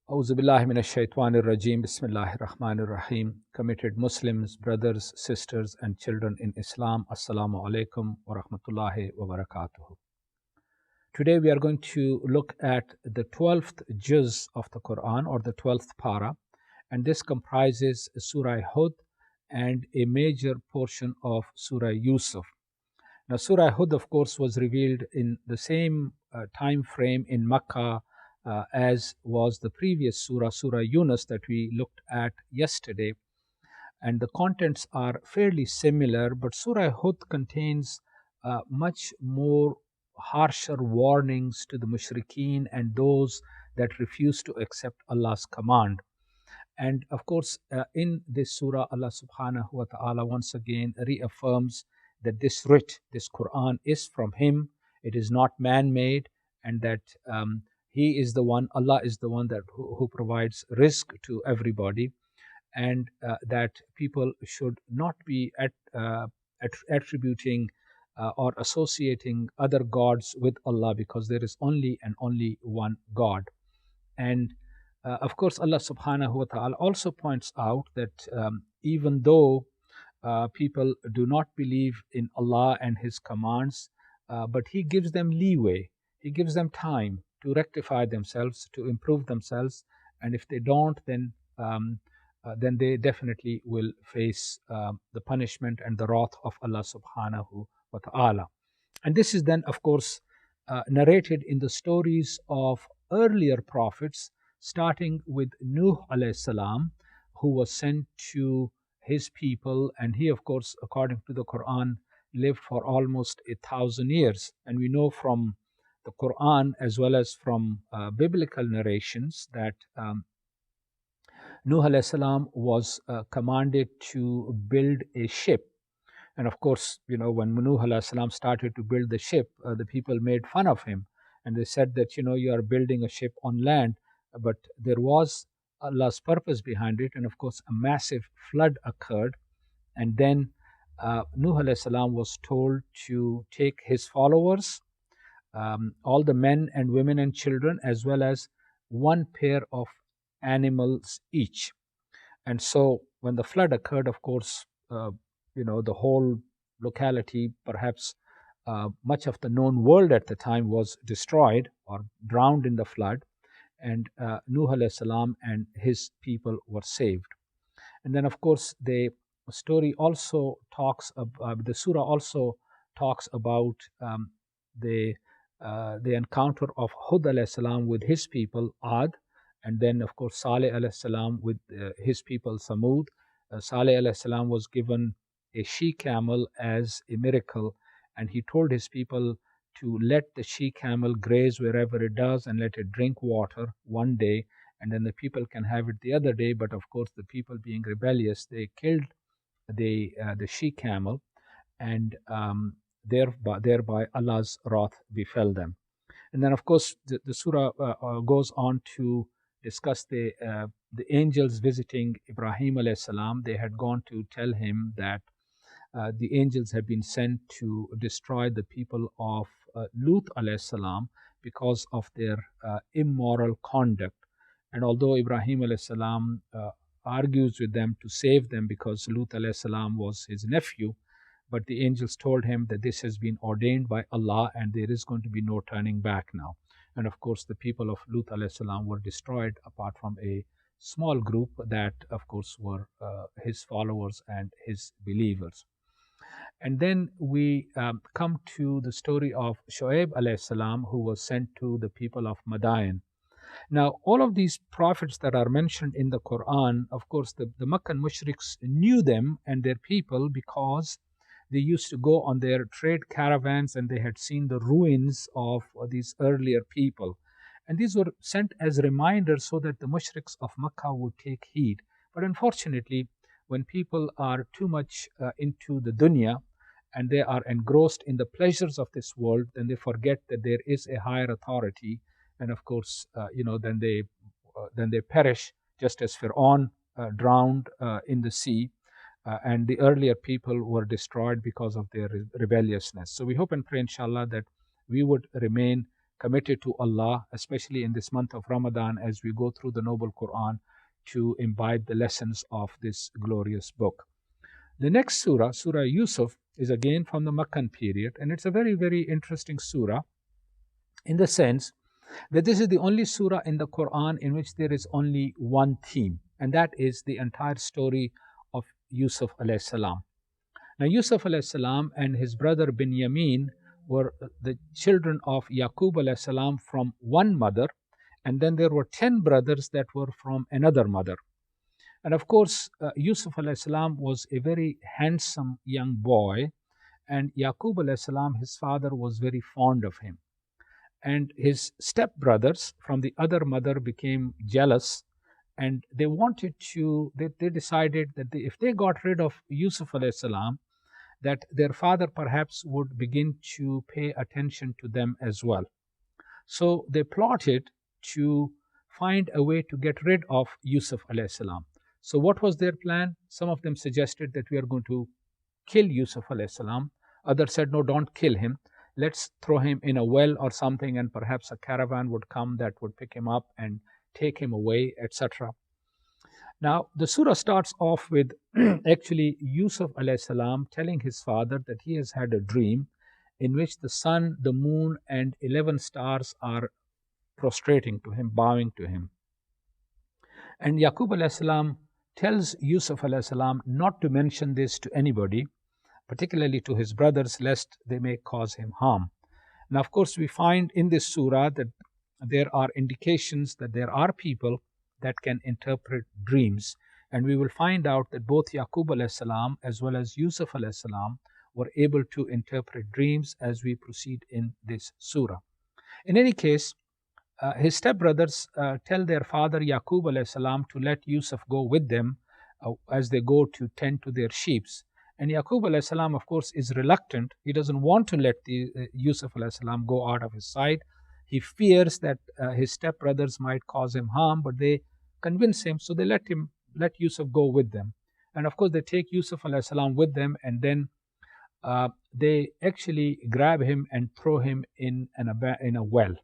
Auzu billahi minash shaitanir rajim. Bismillahir Rahmanir Rahim. Committed Muslims, brothers, sisters, and children in Islam. Assalamu alaikum wa rahmatullahi wa barakatuh. Today we are going to look at the 12th Juzʼ of the Qur'an, or the 12th para, and this comprises Surah Hud and a major portion of Surah Yūsuf. Now, Surah Hud, of course, was revealed in the same time frame in Makkah as was the previous surah, Surah Yunus, that we looked at yesterday. And the contents are fairly similar, but Surah Hud contains much more harsher warnings to the mushrikeen and those that refuse to accept Allah's command. And of course, in this surah, Allah subhanahu wa ta'ala once again reaffirms that this writ, this Quran, is from Him. It is not man-made, and that He is the one, Allah is the one that who provides rizq to everybody, and that people should not be attributing or associating other gods with Allah, because there is only and only one God. And of course, Allah subhanahu wa ta'ala also points out that even though people do not believe in Allah and His commands, but He gives them leeway, He gives them time to rectify themselves, to improve themselves, and if they don't, then they definitely will face the punishment and the wrath of Allah subhanahu wa ta'ala. And this is then, of course, narrated in the stories of earlier prophets, starting with Nuh alayhi salam, who was sent to his people, and he, of course, according to the Quran, lived for almost 1,000 years. And we know from the Quran as well as from biblical narrations that Nuh alayhi salam was commanded to build a ship. And of course, when Nuh alayhi salam started to build the ship, the people made fun of him. And they said that, you are building a ship on land. But there was Allah's purpose behind it. And of course, a massive flood occurred. And then Nuh alayhi salam was told to take his followers, all the men and women and children, as well as one pair of animals each. And so when the flood occurred, of course, the whole locality, perhaps much of the known world at the time, was destroyed or drowned in the flood. And Nuh alayhi salam and his people were saved. And then, of course, the story also talks about, the surah also talks about the encounter of Hud alayhi salam with his people, Ad, and then, of course, Saleh alayhi salam with his people, Samud. Saleh alayhi salam was given a she-camel as a miracle, and he told his people to let the she-camel graze wherever it does and let it drink water one day, and then the people can have it the other day. But of course, the people, being rebellious, they killed the she-camel, and thereby Allah's wrath befell them. And then, of course, the surah goes on to discuss the angels visiting Ibrahim alayhi salam. They had gone to tell him that the angels have been sent to destroy the people of Lut alayhi salam because of their immoral conduct. And although Ibrahim alayhi salam argues with them to save them because Lut alayhi salam was his nephew, but the angels told him that this has been ordained by Allah and there is going to be no turning back now. And of course, the people of Lut alayhi salam were destroyed, apart from a small group that, of course, were his followers and his believers. And then we come to the story of Shoaib alayhi salam, who was sent to the people of Madain. Now, all of these prophets that are mentioned in the Quran, of course, the Meccan mushriks knew them and their people because they used to go on their trade caravans and they had seen the ruins of these earlier people. And these were sent as reminders so that the mushriks of Makkah would take heed. But unfortunately, when people are too much into the dunya and they are engrossed in the pleasures of this world, then they forget that there is a higher authority. And of course, then they perish, just as Fir'aun drowned in the sea. And the earlier people were destroyed because of their rebelliousness. So we hope and pray, inshallah, that we would remain committed to Allah, especially in this month of Ramadan as we go through the noble Qur'an to imbibe the lessons of this glorious book. The next surah, Surah Yūsuf, is again from the Meccan period, and it's a very, very interesting surah in the sense that this is the only surah in the Quran in which there is only one theme, and that is the entire story of Yusuf alayhi salam. Now, Yusuf alayhi salam and his brother Binyamin were the children of Yaqub alayhi salam from one mother, and then there were 10 brothers that were from another mother. And of course, Yusuf alayhi salam was a very handsome young boy, and Yaqub alayhi salam, his father, was very fond of him. And his stepbrothers from the other mother became jealous, and they decided that if they got rid of Yusuf alayhi salam, that their father perhaps would begin to pay attention to them as well. So they plotted to find a way to get rid of Yusuf alayhi salam. So what was their plan? Some of them suggested that we are going to kill Yusuf alayhi salam. Others said, no, don't kill him. Let's throw him in a well or something, and perhaps a caravan would come that would pick him up and take him away, etc. Now, the surah starts off with actually Yusuf alayhi salam telling his father that he has had a dream in which the sun, the moon, and 11 stars are prostrating to him, bowing to him. And Yaqub alayhi salam tells Yusuf alayhi salam not to mention this to anybody, particularly to his brothers, lest they may cause him harm. Now, of course, we find in this surah that there are indications that there are people that can interpret dreams. And we will find out that both Yaqub alayhi salam as well as Yusuf alayhi salam were able to interpret dreams as we proceed in this surah. In any case, his stepbrothers tell their father Yaqub alayhi salam to let Yusuf go with them as they go to tend to their sheep. And Yaqub alayhi salam, of course, is reluctant. He doesn't want to let Yusuf alayhi salam go out of his sight. He fears that his stepbrothers might cause him harm, but they convince him, so they let Yusuf go with them. And of course, they take Yusuf alayhi salam with them, and then they actually grab him and throw him in a well.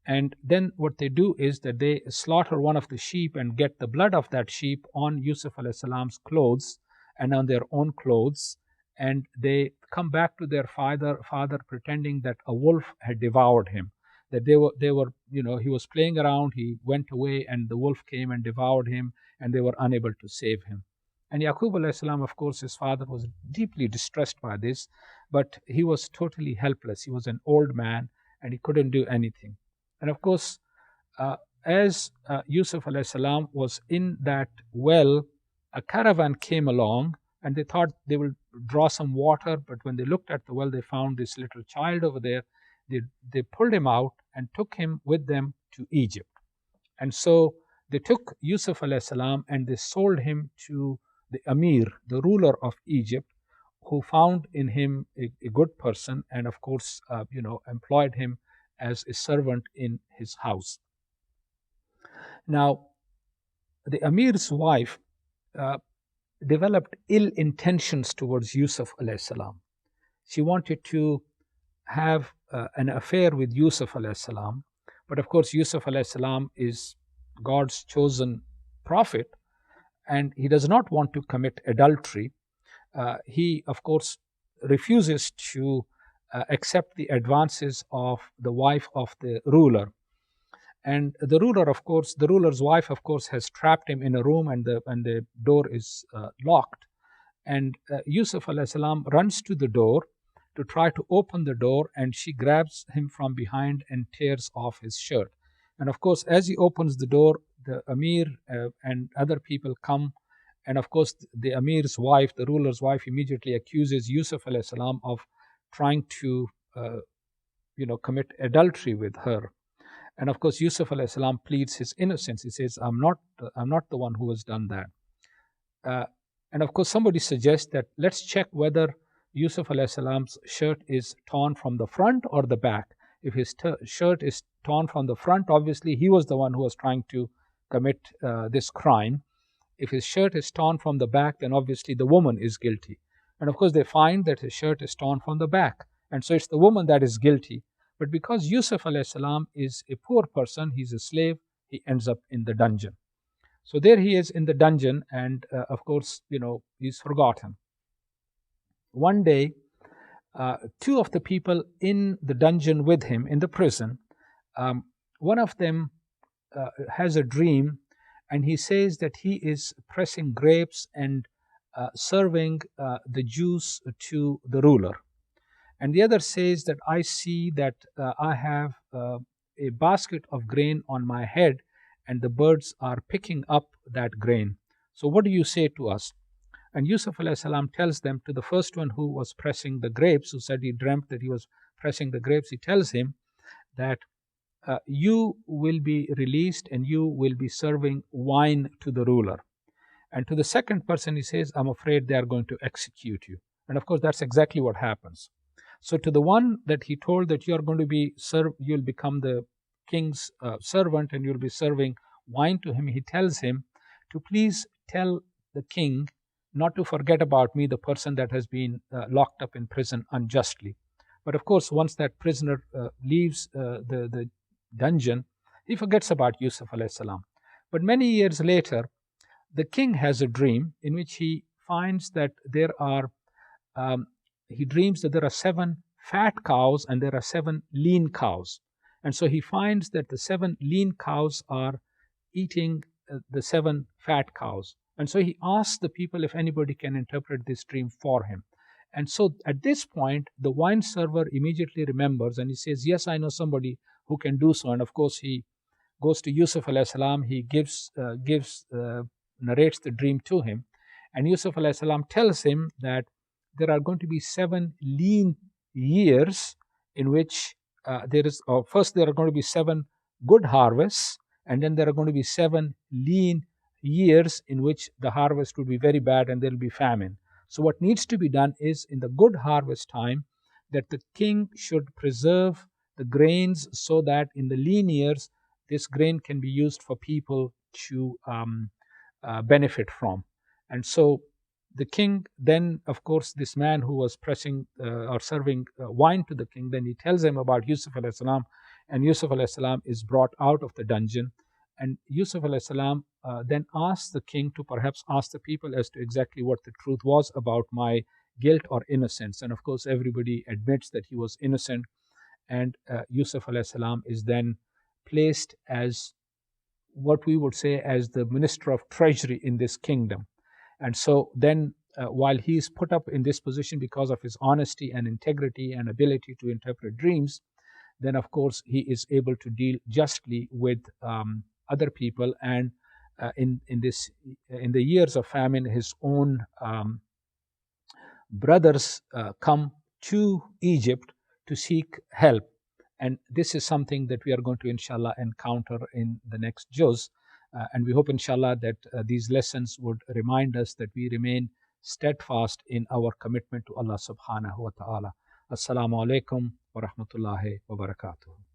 And then what they do is that they slaughter one of the sheep and get the blood of that sheep on Yusuf alayhi salam's clothes and on their own clothes, and they come back to their father pretending that a wolf had devoured him, that they were he was playing around, he went away, and the wolf came and devoured him, and they were unable to save him. And Yaqub alayhi salam, of course, his father, was deeply distressed by this, but he was totally helpless. He was an old man and he couldn't do anything. And of course, as Yusuf alayhi salam was in that well, a caravan came along, and they thought they will draw some water, but when they looked at the well, they found this little child over there. They pulled him out and took him with them to Egypt. And so they took Yusuf alayhi salam and they sold him to the Amir, the ruler of Egypt, who found in him a good person, and of course, employed him as a servant in his house. Now, the Amir's wife developed ill intentions towards Yusuf alayhi salam. She wanted to have an affair with Yusuf alayhi salam, but of course Yusuf alayhi salam is God's chosen prophet, and he does not want to commit adultery. He, of course, refuses to accept the advances of the wife of the ruler. And the ruler's wife, of course, has trapped him in a room, and the door is locked. And Yusuf alayhi salam runs to the door to try to open the door, and she grabs him from behind and tears off his shirt. And of course, as he opens the door, the Amir and other people come, and of course, the Amir's wife, the ruler's wife, immediately accuses Yusuf alayhi salam of trying to, commit adultery with her. And of course, Yusuf alayhi salam pleads his innocence. He says, I'm not the one who has done that. And of course, somebody suggests that let's check whether Yusuf alayhi salam's shirt is torn from the front or the back. If his shirt is torn from the front, obviously he was the one who was trying to commit this crime. If his shirt is torn from the back, then obviously the woman is guilty. And of course, they find that his shirt is torn from the back. And so it's the woman that is guilty. But because Yusuf alayhi salam is a poor person, he's a slave, he ends up in the dungeon. So there he is in the dungeon, and of course, he's forgotten. One day, two of the people in the dungeon with him in the prison, um, one of them has a dream, and he says that he is pressing grapes and serving the juice to the ruler. And the other says that I see that I have a basket of grain on my head, and the birds are picking up that grain. So, what do you say to us? And Yusuf alayhi salam tells them, to the first one who was pressing the grapes, who said he dreamt that he was pressing the grapes, he tells him that you will be released and you will be serving wine to the ruler. And to the second person, he says, I'm afraid they are going to execute you. And of course, that's exactly what happens. So to the one that he told that you are going to be you'll become the king's servant and you'll be serving wine to him, he tells him to please tell the king not to forget about me, the person that has been locked up in prison unjustly. But of course, once that prisoner leaves the dungeon, he forgets about Yusuf alayhi salam. But many years later, the king has a dream in which he finds that he dreams that there are 7 fat cows and there are 7 lean cows. And so he finds that the 7 lean cows are eating the 7 fat cows. And so he asks the people if anybody can interpret this dream for him. And so at this point, the wine server immediately remembers and he says, yes, I know somebody who can do so. And of course, he goes to Yusuf alayhi salam, he narrates the dream to him. And Yusuf alayhi salam tells him that there are going to be 7 lean years in which first there are going to be 7 good harvests, and then there are going to be 7 lean years in which the harvest will be very bad and there will be famine. So what needs to be done is, in the good harvest time, that the king should preserve the grains so that in the lean years this grain can be used for people to benefit from. And so the king then, of course, this man who was pressing or serving wine to the king, then he tells him about Yusuf alayhi salam, and Yusuf alayhi salam is brought out of the dungeon. And Yusuf alayhi salam then asks the king to perhaps ask the people as to exactly what the truth was about my guilt or innocence. And of course, everybody admits that he was innocent. And Yusuf alayhi salam is then placed as what we would say as the minister of treasury in this kingdom. And so then, while he is put up in this position because of his honesty and integrity and ability to interpret dreams, then of course he is able to deal justly with other people. And in the years of famine, his own brothers come to Egypt to seek help. And this is something that we are going to, inshallah, encounter in the next Juzʼ. And we hope, inshallah, that these lessons would remind us that we remain steadfast in our commitment to Allah subhanahu wa ta'ala. Assalamu alaikum wa rahmatullahi wa barakatuh.